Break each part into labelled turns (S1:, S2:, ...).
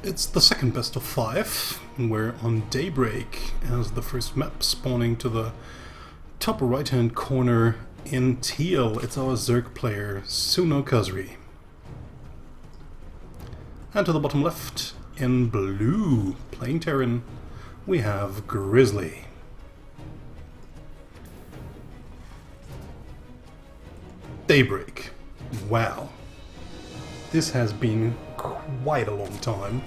S1: It's the second best of 5. We're on Daybreak as the first map spawning to the top right hand corner in teal. It's our Zerg player Sunokasuri. And to the bottom left in blue, playing Terran, we have Grizzly. Daybreak. Wow. This has been quite a long time.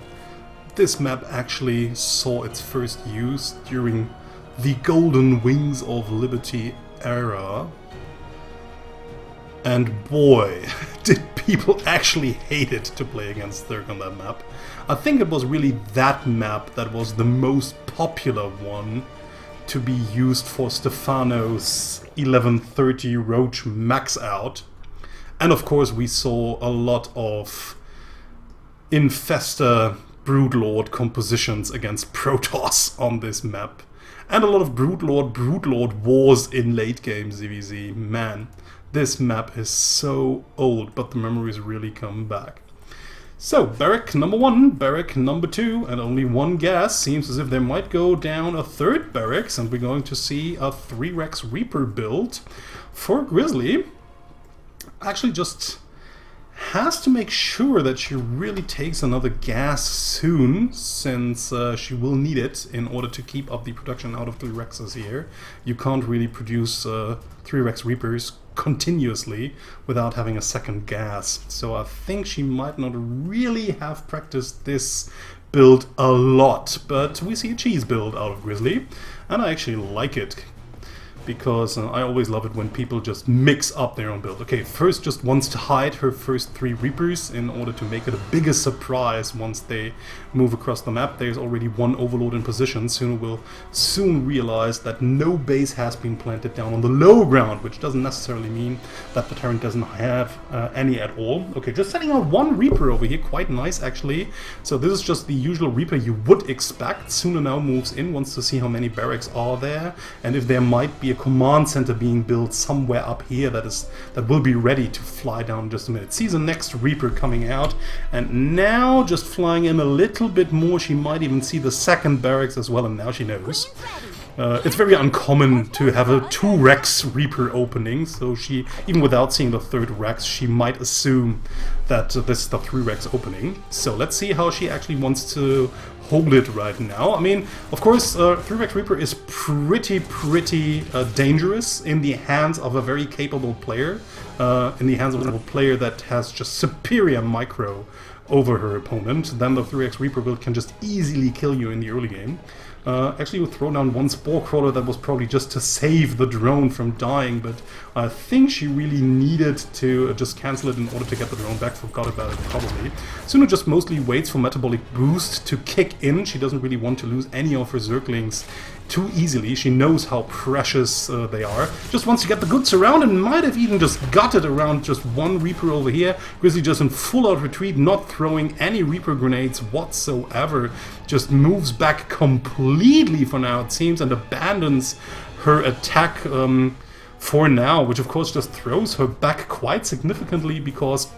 S1: This map actually saw its first use during the Golden Wings of Liberty era. And boy, did people actually hate it to play against Zerg on that map. I think it was really that map that was the most popular one to be used for Stefano's 1130 Roach max out. And of course we saw a lot of Infesta Broodlord compositions against Protoss on this map. And a lot of Broodlord wars in late game TvZ. Man, this map is so old, but the memories really come back. So, barrack number 1, barrack number 2, and only one gas. Seems as if there might go down a third barracks, and we're going to see a 3-Rex Reaper build for Grizzly. Actually just has to make sure that she really takes another gas soon, since she will need it in order to keep up the production out of 3-Rexes here. You can't really produce 3-Rex Reapers continuously without having a second gas. So I think she might not really have practiced this build a lot, but we see a cheese build out of Grizzly, and I actually like it. Because I always love it when people just mix up their own build. Okay, first just wants to hide her first 3 Reapers in order to make it a bigger surprise once they move across the map. There's already one Overlord in position. Suna will soon realize that no base has been planted down on the low ground, which doesn't necessarily mean that the Terran doesn't have any at all. Okay, just setting out one Reaper over here, quite nice actually. So this is just the usual Reaper you would expect. Suna now moves in, wants to see how many barracks are there, and if there might be a command center being built somewhere up here that will be ready to fly down in just a minute. Sees the next Reaper coming out, and now just flying in a little bit more. She might even see the second barracks as well, and now she knows. It's very uncommon to have a 2-Rex Reaper opening, so she, even without seeing the 3rd Rex, she might assume that this is the 3-Rex opening. So let's see how she actually wants to hold it right now. I mean, of course, 3-Rex Reaper is pretty dangerous in the hands of a very capable player, in the hands of a player that has just superior micro over her opponent. Then the 3-Rex Reaper build can just easily kill you in the early game. Actually, we'll throw down one Spore Crawler that was probably just to save the drone from dying, but I think she really needed to just cancel it in order to get the drone back. Forgot about it, probably. Suna just mostly waits for Metabolic Boost to kick in. She doesn't really want to lose any of her Zerglings too easily. She knows how precious they are. Just wants to get the good surround, and might have even just got it around just one Reaper over here. Grizzly just in full-out retreat, not throwing any Reaper grenades whatsoever. Just moves back completely for now, it seems, and abandons her attack for now, which of course just throws her back quite significantly, because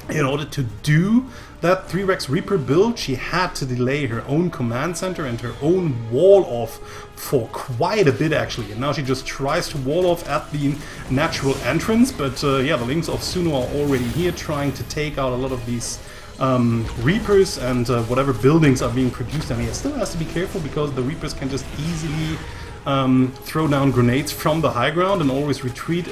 S1: in order to do that 3-Rex Reaper build, she had to delay her own command center and her own wall off for quite a bit actually. And now she just tries to wall off at the natural entrance, but yeah, the links of Sunu are already here trying to take out a lot of these Reapers and whatever buildings are being produced. I mean, it still has to be careful because the Reapers can just easily throw down grenades from the high ground and always retreat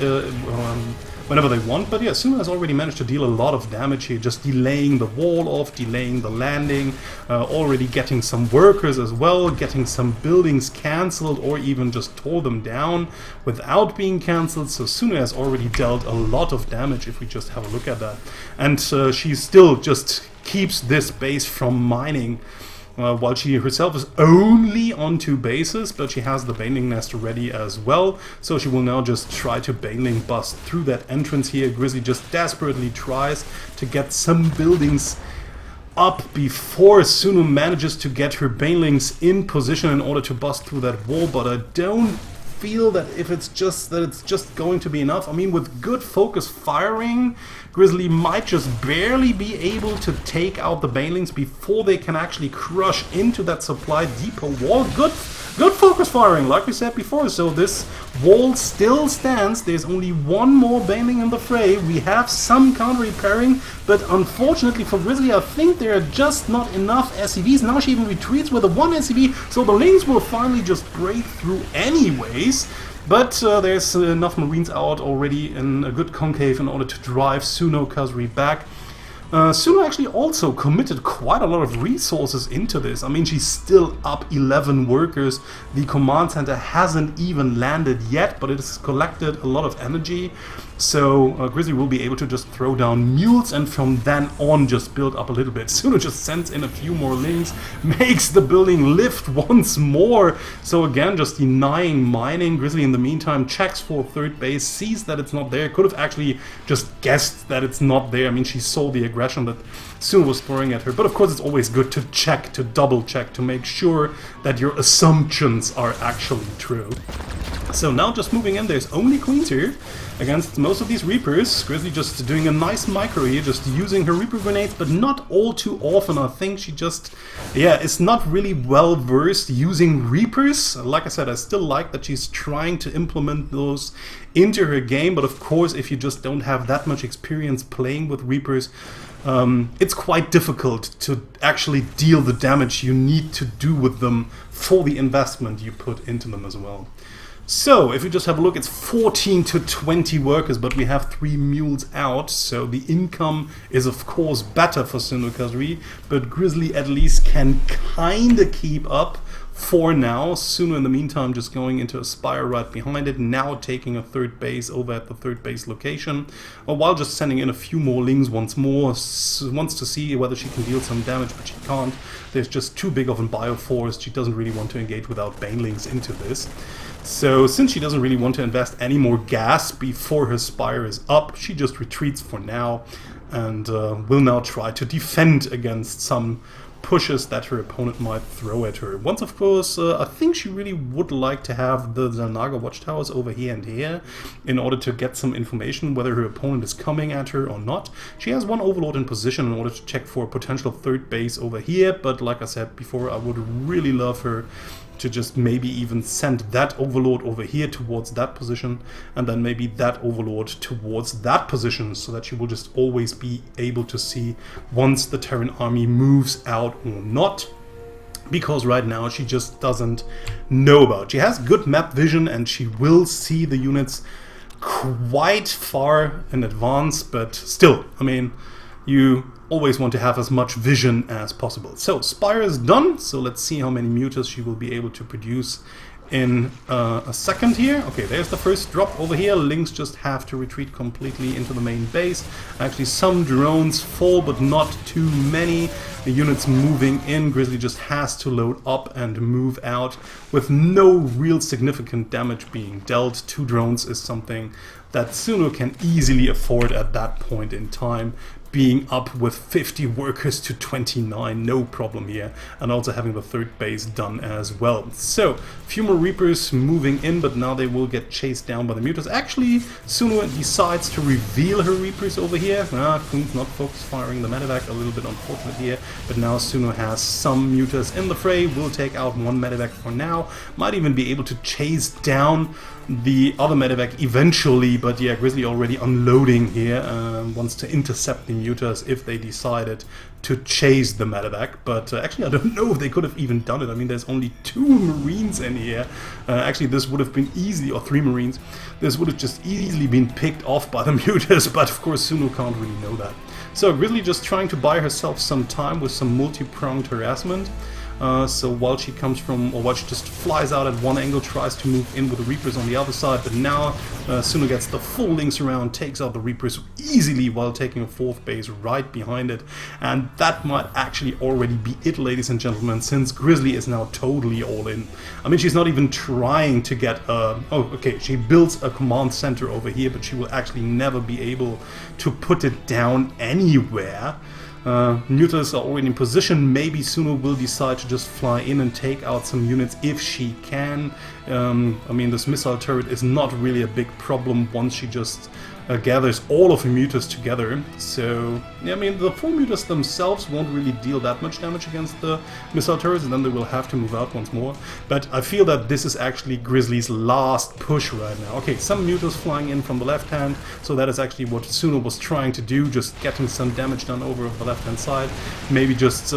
S1: whenever they want. But yeah, Suna has already managed to deal a lot of damage here, just delaying the wall off, delaying the landing, already getting some workers as well, getting some buildings cancelled or even just tore them down without being cancelled. So Suna has already dealt a lot of damage if we just have a look at that. And she still just keeps this base from mining. While she herself is only on 2 bases, but she has the Baneling Nest ready as well, so she will now just try to Baneling bust through that entrance here. Grizzly just desperately tries to get some buildings up before Sunu manages to get her Banelings in position in order to bust through that wall, but I don't feel that if it's just going to be enough. I mean, with good focus firing, Grizzly might just barely be able to take out the banelings before they can actually crush into that supply depot wall. Good focus firing, like we said before, so this wall still stands. There's only one more baneling in the fray. We have some counter repairing, but unfortunately for Grizzly, I think there are just not enough SCVs. Now she even retreats with a 1 SCV, so the lings will finally just break through anyways. But there's enough Marines out already in a good concave in order to drive Sunokasuri back. Suno actually also committed quite a lot of resources into this. I mean, she's still up 11 workers. The command center hasn't even landed yet, but it has collected a lot of energy. So Grizzly will be able to just throw down mules and from then on just build up a little bit. Suno just sends in a few more lings, makes the building lift once more. So again, just denying mining. Grizzly in the meantime checks for third base, sees that it's not there. Could have actually just guessed that it's not there. I mean, she saw the aggression that Suno was throwing at her. But of course, it's always good to check, to double check, to make sure that your assumptions are actually true. So now just moving in, there's only queens here against most of these Reapers. Grizzly just doing a nice micro here, just using her Reaper grenades, but not all too often. I think she just, is not really well versed using Reapers. Like I said, I still like that she's trying to implement those into her game, but of course, if you just don't have that much experience playing with Reapers, it's quite difficult to actually deal the damage you need to do with them for the investment you put into them as well. So, if you just have a look, it's 14 to 20 workers, but we have 3 mules out, so the income is of course better for Sunokasuri, but Grizzly at least can kinda keep up for now. Suno in the meantime just going into a spire right behind it, now taking a third base over at the third base location, while just sending in a few more lings once more. Wants to see whether she can deal some damage, but she can't. There's just too big of a bioforest. She doesn't really want to engage without banelings into this. So since she doesn't really want to invest any more gas before her spire is up, she just retreats for now and will now try to defend against some pushes that her opponent might throw at her. Once, of course, I think she really would like to have the Zanaga watchtowers over here and here in order to get some information whether her opponent is coming at her or not. She has one overlord in position in order to check for a potential third base over here, but like I said before, I would really love her to just maybe even send that overlord over here towards that position, and then maybe that overlord towards that position, so that she will just always be able to see once the Terran army moves out or not. Because right now she just doesn't know about. She has good map vision and she will see the units quite far in advance, but still, I mean, you always want to have as much vision as possible. So, Spire is done, so let's see how many mutas she will be able to produce in a second here. Okay, there's the first drop over here. Lings just have to retreat completely into the main base. Actually, some drones fall, but not too many. The units moving in, Grizzly just has to load up and move out with no real significant damage being dealt. 2 drones is something that Suno can easily afford at that point in time, being up with 50 workers to 29, no problem here, and also having the third base done as well. So, few more Reapers moving in, but now they will get chased down by the mutas. Actually, Suno decides to reveal her Reapers over here. Queen's not focus firing the medevac, a little bit unfortunate here, but now Suno has some mutas in the fray, will take out 1 medevac for now, might even be able to chase down the other medevac eventually, but yeah, Grizzly already unloading here, wants to intercept the mutas if they decided to chase the medevac, but actually I don't know if they could have even done it. I mean, there's only 2 Marines in here. Actually, this would have been easily, or 3 Marines, this would have just easily been picked off by the mutas, but of course Suno can't really know that. So Grizzly just trying to buy herself some time with some multi-pronged harassment. So while she comes from, or while she just flies out at one angle, tries to move in with the Reapers on the other side, but now Suno gets the full links around, takes out the Reapers easily while taking a 4th base right behind it, and that might actually already be it, ladies and gentlemen, since Grizzly is now totally all in. I mean, she's not even trying to get she builds a command center over here, but she will actually never be able to put it down anywhere. Mutalisks are already in position. Maybe Suno will decide to just fly in and take out some units if she can. I mean, this missile turret is not really a big problem once she just gathers all of her mutas together. So, yeah, I mean, the 4 mutas themselves won't really deal that much damage against the missile turrets, and then they will have to move out once more. But I feel that this is actually Grizzly's last push right now. Okay, some mutas flying in from the left hand, so that is actually what Suno was trying to do, just getting some damage done over the left hand side. Maybe just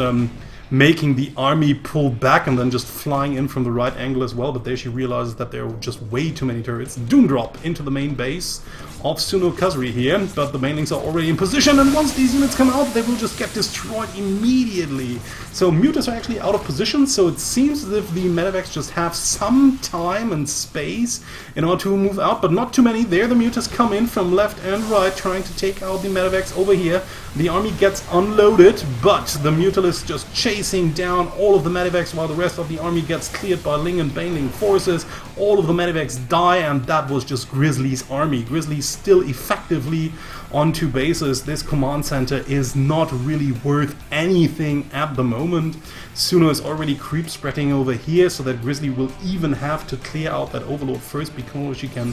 S1: making the army pull back and then just flying in from the right angle as well, but there she realizes that there are just way too many turrets. Doom drop into the main base of Sunokasuri here, but the mainlings are already in position, and once these units come out, they will just get destroyed immediately. So mutas are actually out of position, so it seems as if the medevacs just have some time and space in order to move out, but not too many. There the mutas come in from left and right, trying to take out the medevacs over here. The army gets unloaded, but the Mutalisks just chasing down all of the medevacs while the rest of the army gets cleared by Ling and Baneling forces. All of the medevacs die, and that was just Grizzly's army. Grizzly's still effectively on 2 bases. This command center is not really worth anything at the moment. Suno is already creep spreading over here, so that Grizzly will even have to clear out that overlord first before she can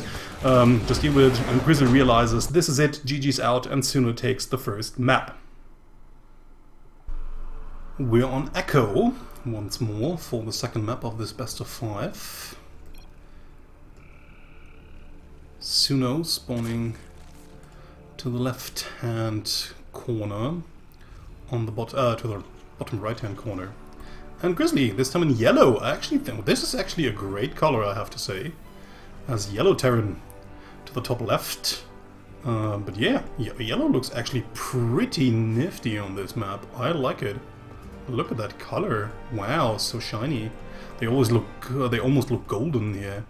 S1: just deal with it. And Grizzly realizes this is it, GG's out, and Suno takes the first map. We're on Echo once more for the second map of this best of 5. Suno spawning to the left-hand corner, on the to the bottom right-hand corner. And Grizzly, this time in yellow. I actually think this is actually a great color, I have to say. As yellow Terran to the top left. But yeah, yellow looks actually pretty nifty on this map. I like it. Look at that color. Wow, so shiny. They always look, they almost look golden here.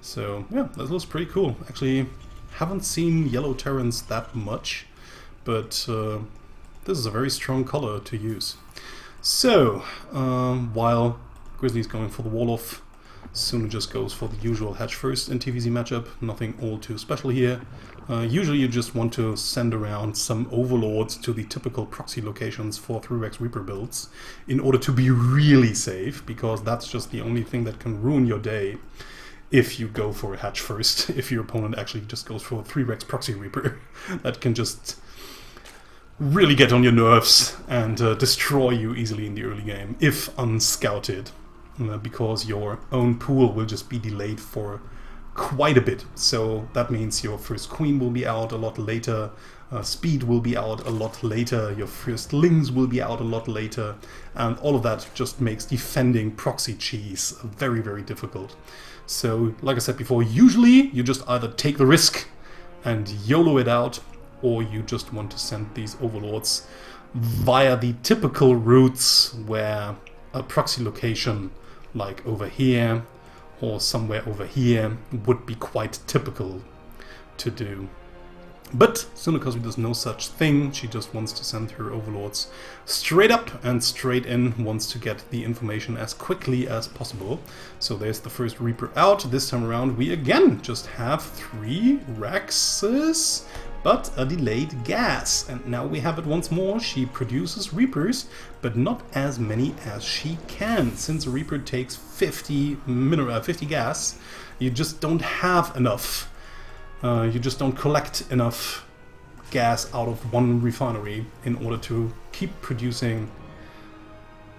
S1: So yeah, that looks pretty cool. Actually, haven't seen yellow Terrans that much, but this is a very strong color to use. So while Grizzly's going for the wall-off, Suno just goes for the usual hatch first in TvZ matchup. Nothing all too special here. Usually you just want to send around some overlords to the typical proxy locations for 3-Rex Reaper builds in order to be really safe, because that's just the only thing that can ruin your day if you go for a hatch first, if your opponent actually just goes for a 3-Rex Proxy Reaper. That can just really get on your nerves and destroy you easily in the early game, if unscouted, because your own pool will just be delayed for quite a bit. So that means your first queen will be out a lot later, speed will be out a lot later, your first lings will be out a lot later, and all of that just makes defending proxy cheese very, very difficult. So, like I said before, usually you just either take the risk and YOLO it out, or you just want to send these overlords via the typical routes where a proxy location like over here or somewhere over here would be quite typical to do. But Sunokasuri does no such thing. She just wants to send her overlords straight up and straight in, wants to get the information as quickly as possible. So there's the first Reaper out. This time around we again just have 3 Rexes, but a delayed gas. And now we have it once more. She produces Reapers, but not as many as she can. Since a Reaper takes 50 gas, you just don't have enough. You just don't collect enough gas out of one refinery in order to keep producing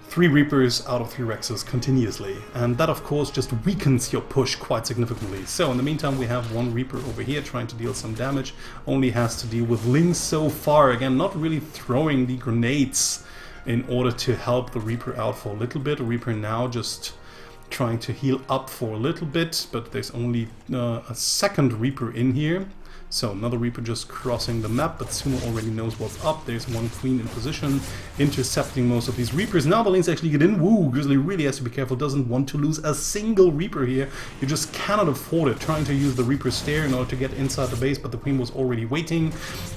S1: 3 Reapers out of 3 Rexes continuously. And that of course just weakens your push quite significantly. So in the meantime we have 1 Reaper over here trying to deal some damage. Only has to deal with Lings so far. Again, not really throwing the grenades in order to help the Reaper out for a little bit. Reaper now just trying to heal up for a little bit, but there's only a second Reaper in here. So another Reaper just crossing the map, but Suno already knows what's up. There's 1 Queen in position, intercepting most of these Reapers. Now the Lings actually get in. Woo! Grizzly really has to be careful, doesn't want to lose a single Reaper here. You just cannot afford it. Trying to use the Reaper Stair in order to get inside the base, but the Queen was already waiting.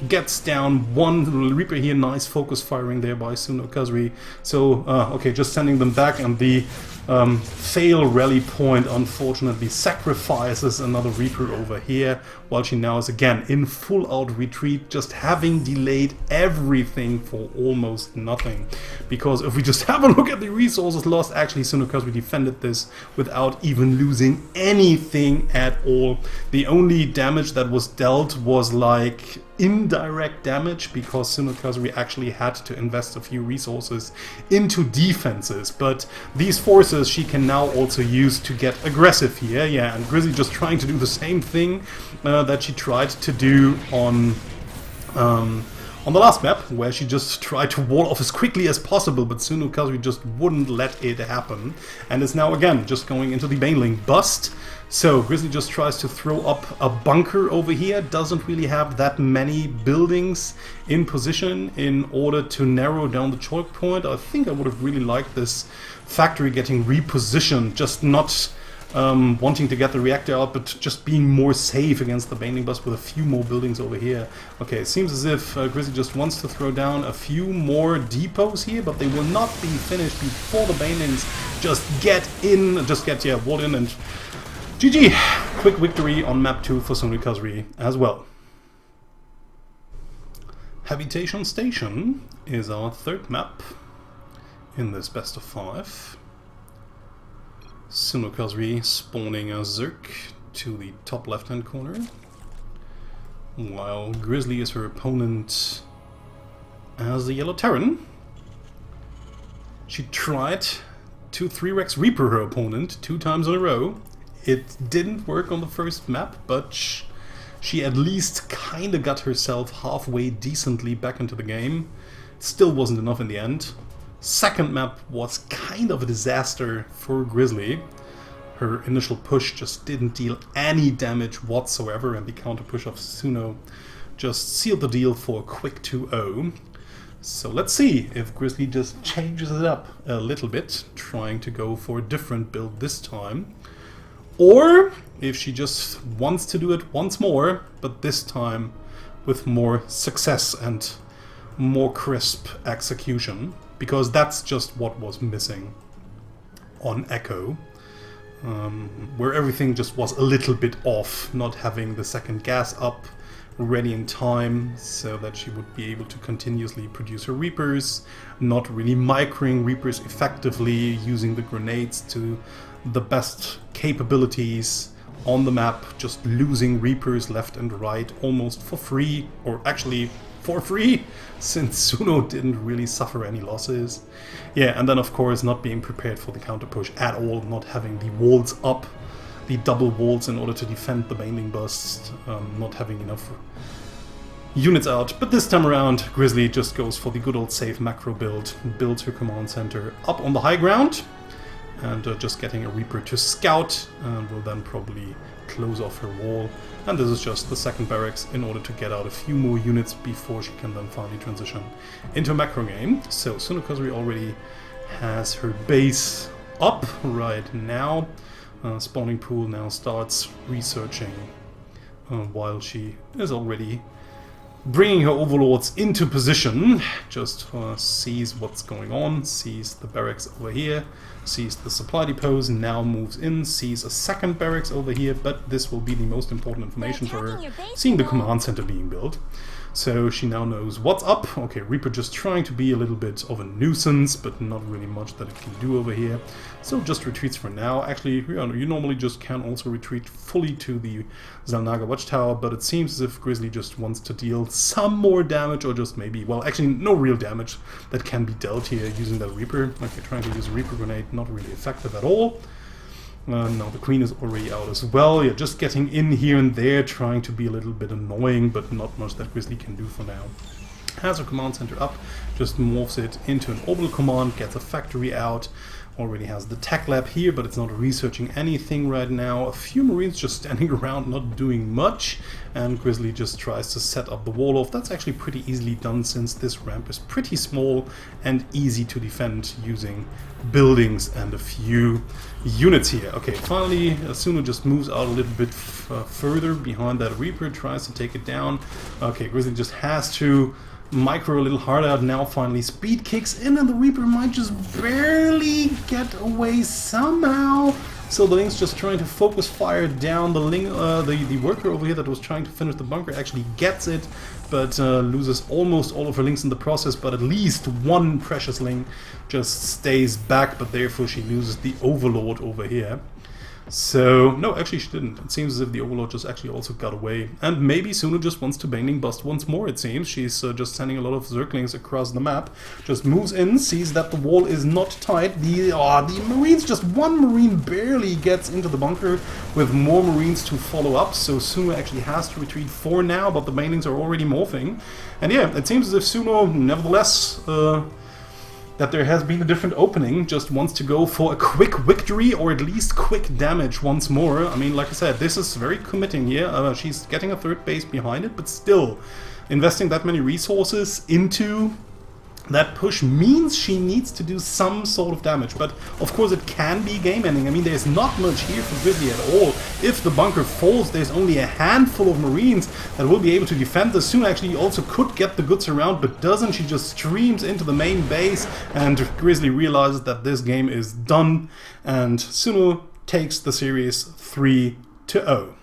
S1: Gets down 1 Reaper here. Nice focus firing there by Sunokasuri. So, okay, just sending them back, and the Fail rally point, unfortunately sacrifices another Reaper over here, while she now is again in full out retreat, just having delayed everything for almost nothing. Because if we just have a look at the resources lost, actually Sunokasuri defended this without even losing anything at all. The only damage that was dealt was like indirect damage, because Sunokasuri actually had to invest a few resources into defenses, but these forces she can now also use to get aggressive here. Yeah, and Grizzly just trying to do the same thing that she tried to do on the last map, where she just tried to wall off as quickly as possible, but Sunokasuri just wouldn't let it happen, and is now again just going into the Baneling bust. So Grizzly just tries to throw up a bunker over here, doesn't really have that many buildings in position in order to narrow down the choke point. I think I would have really liked this factory getting repositioned, just not wanting to get the reactor out, but just being more safe against the Baneling bus with a few more buildings over here. Okay, it seems as if Grizzly just wants to throw down a few more depots here, but they will not be finished before the Banelings just get in, walled in, and GG! Quick victory on map 2 for Sunokasuri as well. Habitation Station is our third map in this best of 5. Sunokasuri spawning a Zerk to the top left hand corner, while Grizzly is her opponent as the Yellow Terran. She tried to 3-Rex Reaper her opponent 2 times in a row. It didn't work on the first map, but she at least kinda got herself halfway decently back into the game. It still wasn't enough in the end. Second map was kind of a disaster for Grizzly. Her initial push just didn't deal any damage whatsoever, and the counter push of Suno just sealed the deal for a quick 2-0. So let's see if Grizzly just changes it up a little bit, trying to go for a different build this time. Or if she just wants to do it once more, but this time with more success and more crisp execution, because that's just what was missing on Echo, where everything just was a little bit off, not having the second gas up ready in time so that she would be able to continuously produce her Reapers, not really microing Reapers effectively, using the grenades to the best capabilities on the map, just losing Reapers left and right almost for free, or actually for free, since Suno didn't really suffer any losses. Yeah, and then of course not being prepared for the counter push at all, not having the walls up, the double walls in order to defend the Baneling bust, not having enough units out. But this time around, Grizzly just goes for the good old safe macro build, builds her command center up on the high ground, and just getting a Reaper to scout, and will then probably close off her wall. And this is just the second barracks in order to get out a few more units before she can then finally transition into a macro game. So Sunokasuri already has her base up right now. Spawning pool now starts researching while she is already bringing her overlords into position. Just sees what's going on, sees the barracks over here, sees the supply depots, now moves in, sees a second barracks over here, but this will be the most important information for her, seeing the command center being built. So she now knows what's up. Okay, Reaper just trying to be a little bit of a nuisance, but not really much that it can do over here. So just retreats for now. Actually, you normally just can also retreat fully to the Xel'Naga Watchtower, but it seems as if Grizzly just wants to deal some more damage, or just maybe, well, actually no real damage that can be dealt here using that Reaper. Okay, trying to use a Reaper grenade, not really effective at all. Now the Queen is already out as well. Yeah, just getting in here and there, trying to be a little bit annoying, but not much that Grizzly can do for now. Has her command center up, just morphs it into an orbital command, gets a factory out, already has the tech lab here, but it's not researching anything right now. A few Marines just standing around, not doing much, and Grizzly just tries to set up the wall off. That's actually pretty easily done, since this ramp is pretty small and easy to defend using buildings and a few units here. Okay, finally Suno just moves out a little bit further behind that Reaper, tries to take it down. Okay, Grizzly just has to Micro a little harder. Now finally speed kicks in, and the Reaper might just barely get away somehow. So the Link's just trying to focus fire down. The worker over here that was trying to finish the bunker actually gets it, but loses almost all of her Links in the process. But at least one precious Link just stays back, but therefore she loses the Overlord over here. So, no, actually she didn't. It seems as if the Overlord just actually also got away. And maybe Suno just wants to Binding Bust once more, it seems. She's just sending a lot of Zerglings across the map. Just moves in, sees that the wall is not tight. The Marines, just one Marine barely gets into the bunker with more Marines to follow up. So Suno actually has to retreat 4 now, but the Bindings are already morphing. And yeah, it seems as if Suno, nevertheless, that there has been a different opening, just wants to go for a quick victory or at least quick damage once more. I mean, like I said, this is very committing here. She's getting a 3rd base behind it, but still, investing that many resources into that push means she needs to do some sort of damage. But of course it can be game ending. I mean, there's not much here for Grizzly at all. If the bunker falls, there's only a handful of Marines that will be able to defend this. Suno actually also could get the goods around, but doesn't. She just streams into the main base, and Grizzly realizes that this game is done, and Suno takes the series 3-0.